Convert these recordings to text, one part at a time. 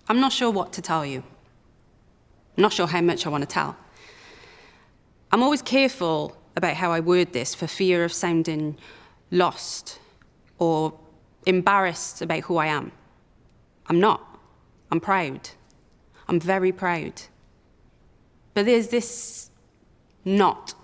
I'm not sure what to tell you. I'm not sure how much I want to tell. I'm always careful about how I word this for fear of sounding lost or embarrassed about who I am. I'm not. I'm proud. I'm very proud. But there's this knot,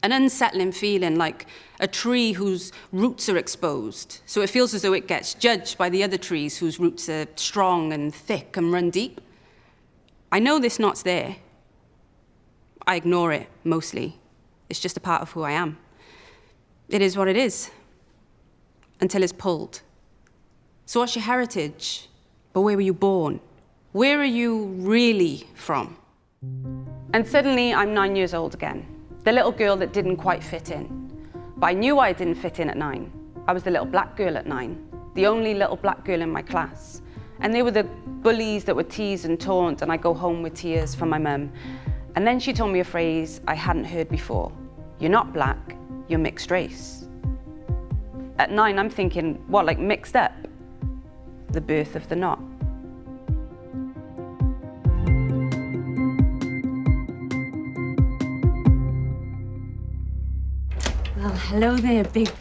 an unsettling feeling like a tree whose roots are exposed, so it feels as though it gets judged by the other trees whose roots are strong and thick and run deep. I know this knot's there. I ignore it, mostly. It's just a part of who I am. It is what it is, until it's pulled. So what's your heritage? But where were you born? Where are you really from? And suddenly I'm 9 years old again, the little girl that didn't quite fit in. But I knew I didn't fit in at 9. I was the little black girl at 9, the only little black girl in my class. And they were the bullies that were teased and taunted, and I go home with tears from my mum. And then she told me a phrase I hadn't heard before. You're not black, you're mixed race. At 9, I'm thinking, what, like mixed up? The birth of the knot. Well, hello there, big...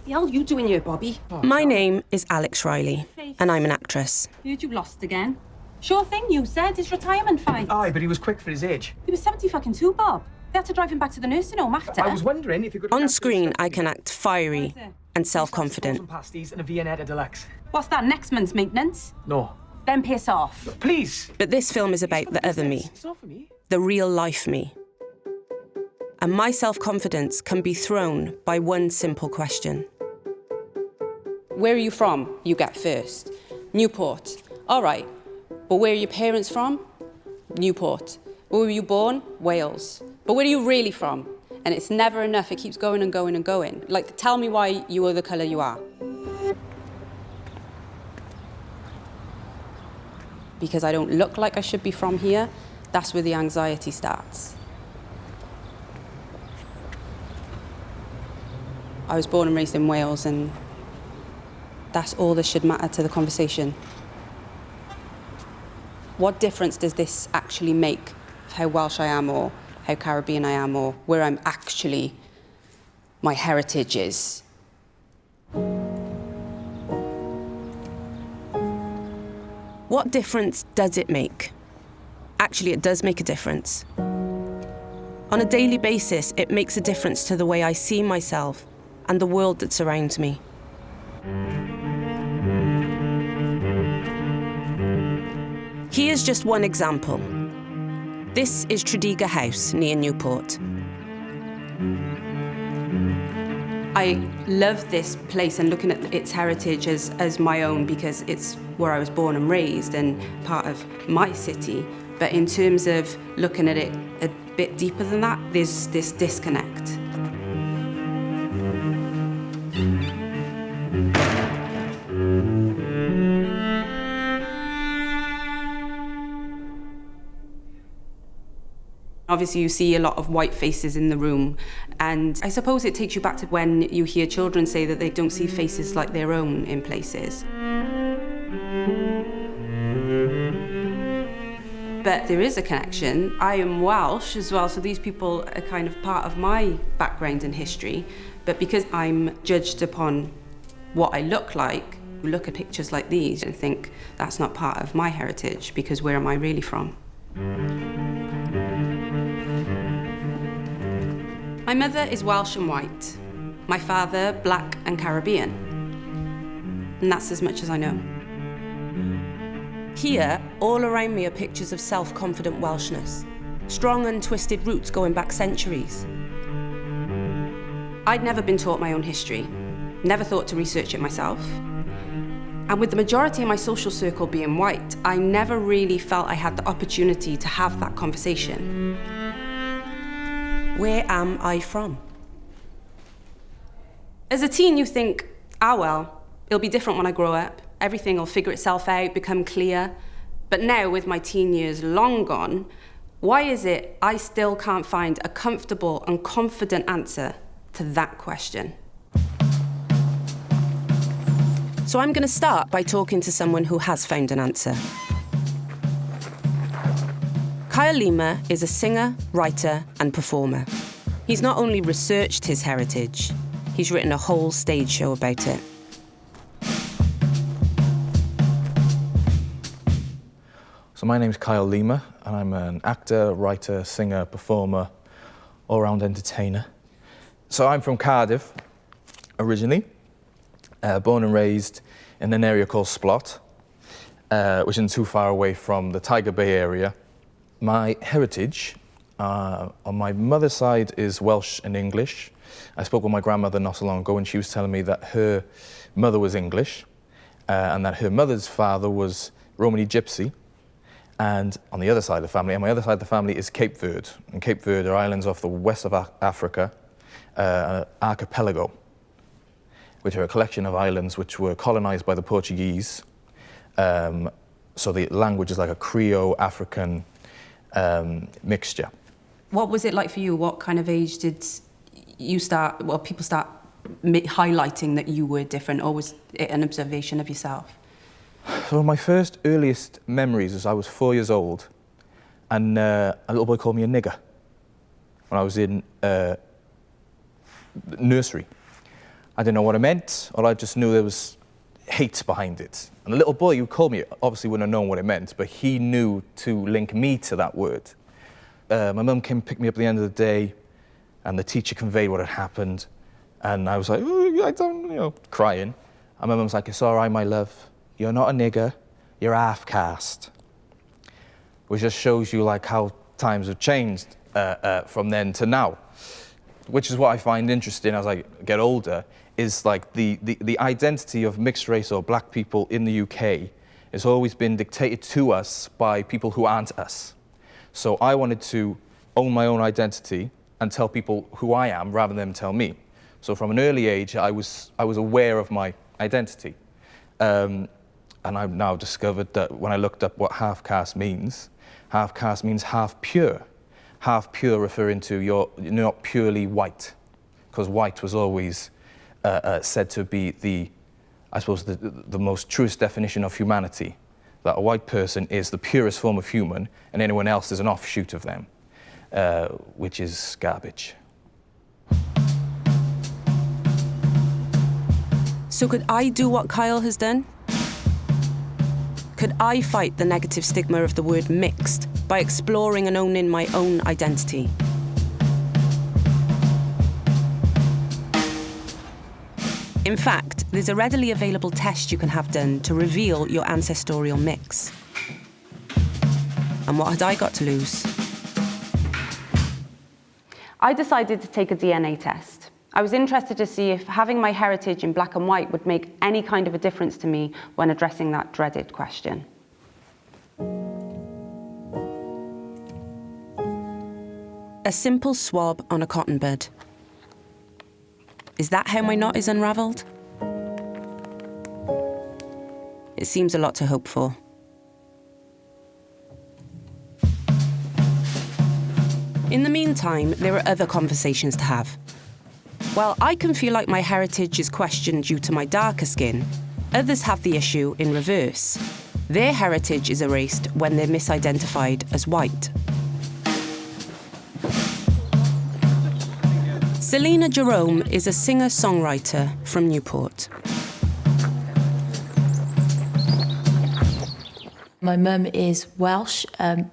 The hell you doing here, Bobby? My name is Alex Riley, and I'm an actress. Heard you lost again. Sure thing, you said. His retirement fight. Aye, but he was quick for his age. He was 72, Bob. They had to drive him back to the nursing home after. I was wondering if you could... On screen, I can act fiery and self-confident. Pasties and a Viennetta Deluxe. What's that, next month's maintenance? No. Then piss off. Please. But this film is about the other me, It's not for me. the real-life me. And my self-confidence can be thrown by one simple question. Where are you from? You get first. Newport. All right. But where are your parents from? Newport. Where were you born? Wales. But where are you really from? And it's never enough. It keeps going and going and going. Like, tell me why you are the colour you are. Because I don't look like I should be from here. That's where the anxiety starts. I was born and raised in Wales, and that's all that should matter to the conversation. What difference does this actually make of how Welsh I am, or how Caribbean I am, or where I'm actually, my heritage is? What difference does it make? Actually, it does make a difference. On a daily basis, it makes a difference to the way I see myself and the world that surrounds me. Here's just one example. This is Tredegar House near Newport. I love this place and looking at its heritage as my own, because it's where I was born and raised and part of my city. But in terms of looking at it a bit deeper than that, there's this disconnect. Obviously, you see a lot of white faces in the room, and I suppose it takes you back to when you hear children say that they don't see faces like their own in places. But there is a connection. I am Welsh as well, so these people are kind of part of my background and history. But because I'm judged upon what I look like, you look at pictures like these and think, that's not part of my heritage, because where am I really from? My mother is Welsh and white. My father, black and Caribbean. And that's as much as I know. Here, all around me are pictures of self-confident Welshness, strong untwisted roots going back centuries. I'd never been taught my own history, never thought to research it myself. And with the majority of my social circle being white, I never really felt I had the opportunity to have that conversation. Where am I from? As a teen, you think, ah, well, it'll be different when I grow up. Everything will figure itself out, become clear. But now, with my teen years long gone, why is it I still can't find a comfortable and confident answer to that question? So I'm going to start by talking to someone who has found an answer. Kyle Lima is a singer, writer, and performer. He's not only researched his heritage, he's written a whole stage show about it. So my name's Kyle Lima, and I'm an actor, writer, singer, performer, all-round entertainer. So I'm from Cardiff, originally, born and raised in an area called Splot, which isn't too far away from the Tiger Bay area. My heritage, on my mother's side, is Welsh and English. I spoke with my grandmother not so long ago, and she was telling me that her mother was English, and that her mother's father was Romany Gypsy. And on the other side of the family, and my other side of the family is Cape Verde. And Cape Verde are islands off the west of Africa, an archipelago, which are a collection of islands which were colonized by the Portuguese. So the language is like a Creole-African mixture. What was it like for you? What kind of age did you start, well, people start highlighting that you were different, or was it an observation of yourself? So my first earliest memories is I was 4 years old, and a little boy called me a nigger when I was in nursery. I didn't know what it meant, or I just knew there was hate behind it. And the little boy who called me obviously wouldn't have known what it meant, but he knew to link me to that word. My mum came and picked me up at the end of the day, and the teacher conveyed what had happened, and I was like, oh, I don't, crying. And my mum was like, it's all right, my love. You're not a nigger, you're half caste. Which just shows you like how times have changed from then to now. Which is what I find interesting as I get older, is like the identity of mixed race or black people in the UK has always been dictated to us by people who aren't us. So I wanted to own my own identity and tell people who I am rather than them tell me. So from an early age, I was aware of my identity. And I've now discovered that when I looked up what half caste means half pure. Half pure referring to you're not purely white, because white was always said to be the most truest definition of humanity. That a white person is the purest form of human, and anyone else is an offshoot of them, which is garbage. So could I do what Kyle has done? Could I fight the negative stigma of the word mixed by exploring and owning my own identity? In fact, there's a readily available test you can have done to reveal your ancestorial mix. And what had I got to lose? I decided to take a DNA test. I was interested to see if having my heritage in black and white would make any kind of a difference to me when addressing that dreaded question. A simple swab on a cotton bud. Is that how my knot is unravelled? It seems a lot to hope for. In the meantime, there are other conversations to have. While I can feel like my heritage is questioned due to my darker skin, others have the issue in reverse. Their heritage is erased when they're misidentified as white. Selena Jerome is a singer-songwriter from Newport. My mum is Welsh,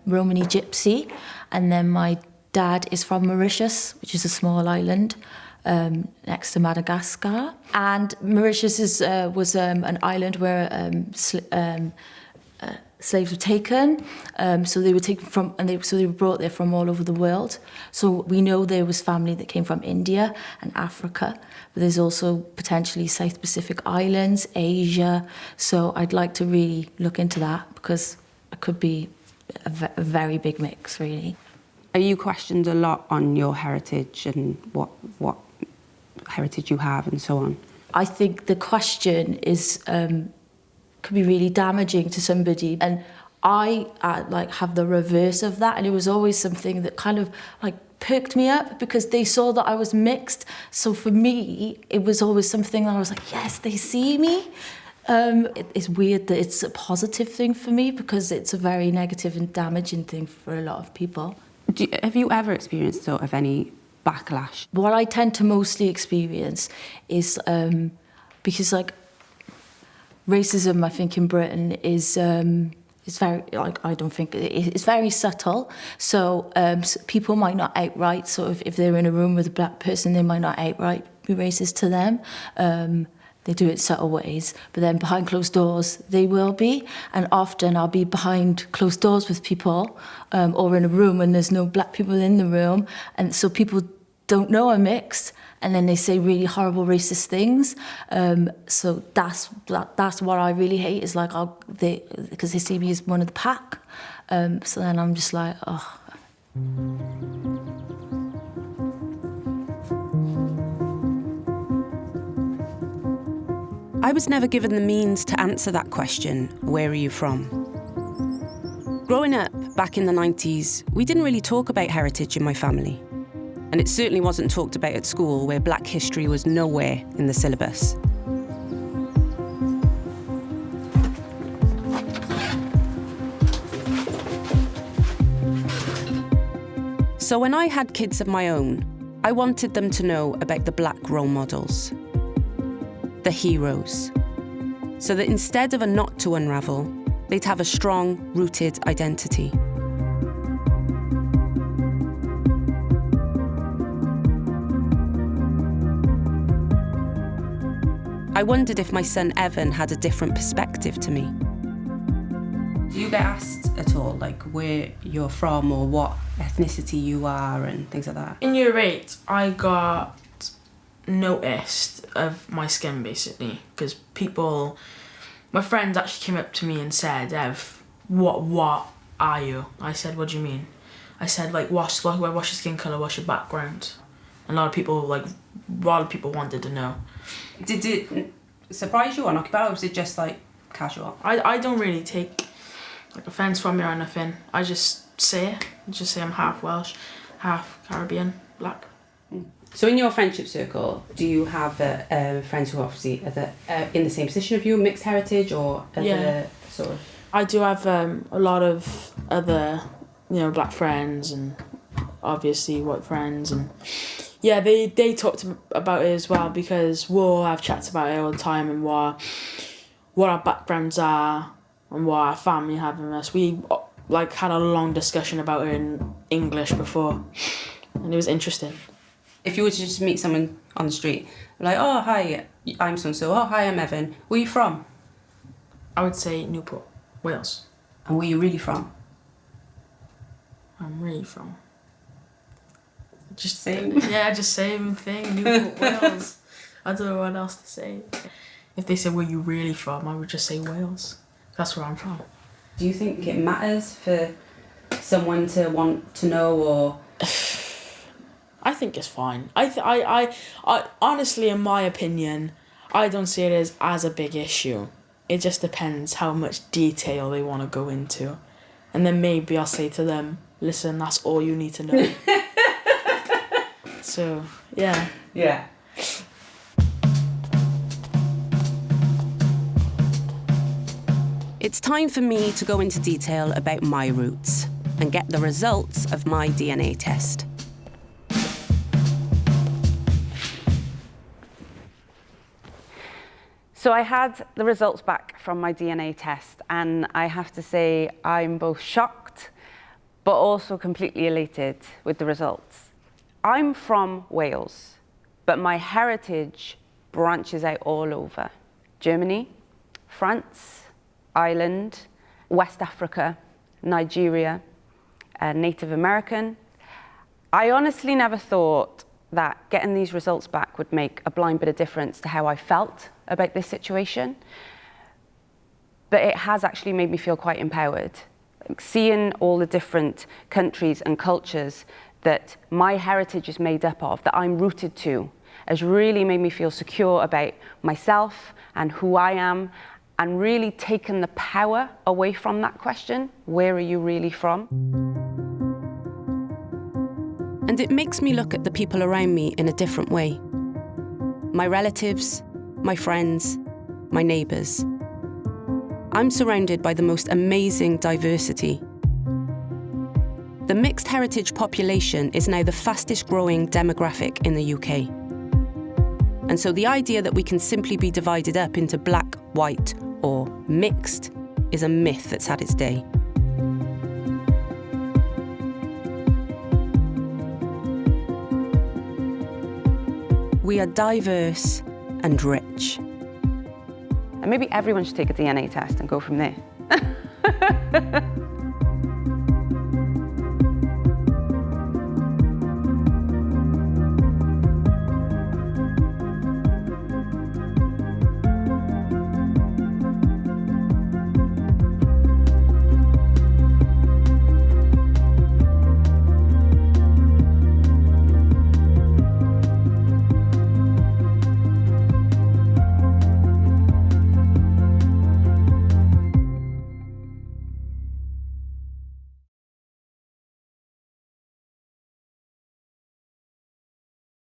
Romany Gypsy, and then my dad is from Mauritius, which is a small island next to Madagascar. And Mauritius was an island where slaves were taken. So they were taken from, so they were brought there from all over the world. So we know there was family that came from India and Africa, but there's also potentially South Pacific Islands, Asia. So I'd like to really look into that, because it could be a very big mix, really. Are you questioned a lot on your heritage and what heritage you have and so on? I think the question is could be really damaging to somebody, and I have the reverse of that, and it was always something that kind of perked me up, because they saw that I was mixed. So for me, it was always something that I was like, yes, they see me. It's weird that it's a positive thing for me because it's a very negative and damaging thing for a lot of people. Have you ever experienced sort of any backlash? What I tend to mostly experience is because like racism, I think in Britain is very, like, I don't think it's very subtle. So people might not outright sort of, if they're in a room with a black person, they might not outright be racist to them. They do it subtle ways, but then behind closed doors, they will be. And often I'll be behind closed doors with people or in a room and there's no black people in the room. And so people don't know I'm mixed. And then they say really horrible racist things. So that's what I really hate is like, because they see me as one of the pack. So then I'm just like, oh. I was never given the means to answer that question, where are you from? Growing up, back in the 90s, we didn't really talk about heritage in my family. And it certainly wasn't talked about at school, where black history was nowhere in the syllabus. So when I had kids of my own, I wanted them to know about the black role models, the heroes, so that instead of a knot to unravel, they'd have a strong, rooted identity. I wondered if my son Evan had a different perspective to me. Do you get asked at all, like, where you're from or what ethnicity you are and things like that? In year 8, I got noticed of my skin, basically, because my friends actually came up to me and said, Ev, what are you? I said, what do you mean? I said, like, what's your skin colour, what's your background? And a lot of people wanted to know. Did it surprise you or knock you out, or was it just like casual? I don't really take like offence from it or nothing. I just say I'm half Welsh, half Caribbean, black. So in your friendship circle, do you have friends who obviously are in the same position of you, mixed heritage, or other sort of? I do have a lot of other, black friends and obviously white friends, and yeah, they talked about it as well because we'll have chats about it all the time and what our backgrounds are and what our family have in us. We had a long discussion about it in English before, and it was interesting. If you were to just meet someone on the street, like, oh, hi, I'm so-and-so, oh, hi, I'm Evan, where are you from? I would say Newport, Wales. And where are you really from? I'm really from? Just same? Yeah, just same thing, Newport, Wales. I don't know what else to say. If they say, where are you really from, I would just say Wales. That's where I'm from. Do you think it matters for someone to want to know, or...? I think it's fine. I honestly, in my opinion, I don't see it as a big issue. It just depends how much detail they want to go into. And then maybe I'll say to them, listen, that's all you need to know. So, yeah. Yeah. It's time for me to go into detail about my roots and get the results of my DNA test. So I had the results back from my DNA test, and I have to say I'm both shocked but also completely elated with the results. I'm from Wales, but my heritage branches out all over. Germany, France, Ireland, West Africa, Nigeria, Native American. I honestly never thought that getting these results back would make a blind bit of difference to how I felt about this situation. But it has actually made me feel quite empowered. Seeing all the different countries and cultures that my heritage is made up of, that I'm rooted to, has really made me feel secure about myself and who I am, and really taken the power away from that question, where are you really from? And it makes me look at the people around me in a different way. My relatives, my friends, my neighbours. I'm surrounded by the most amazing diversity. The mixed heritage population is now the fastest growing demographic in the UK. And so the idea that we can simply be divided up into black, white, or mixed is a myth that's had its day. We are diverse and rich. And maybe everyone should take a DNA test and go from there.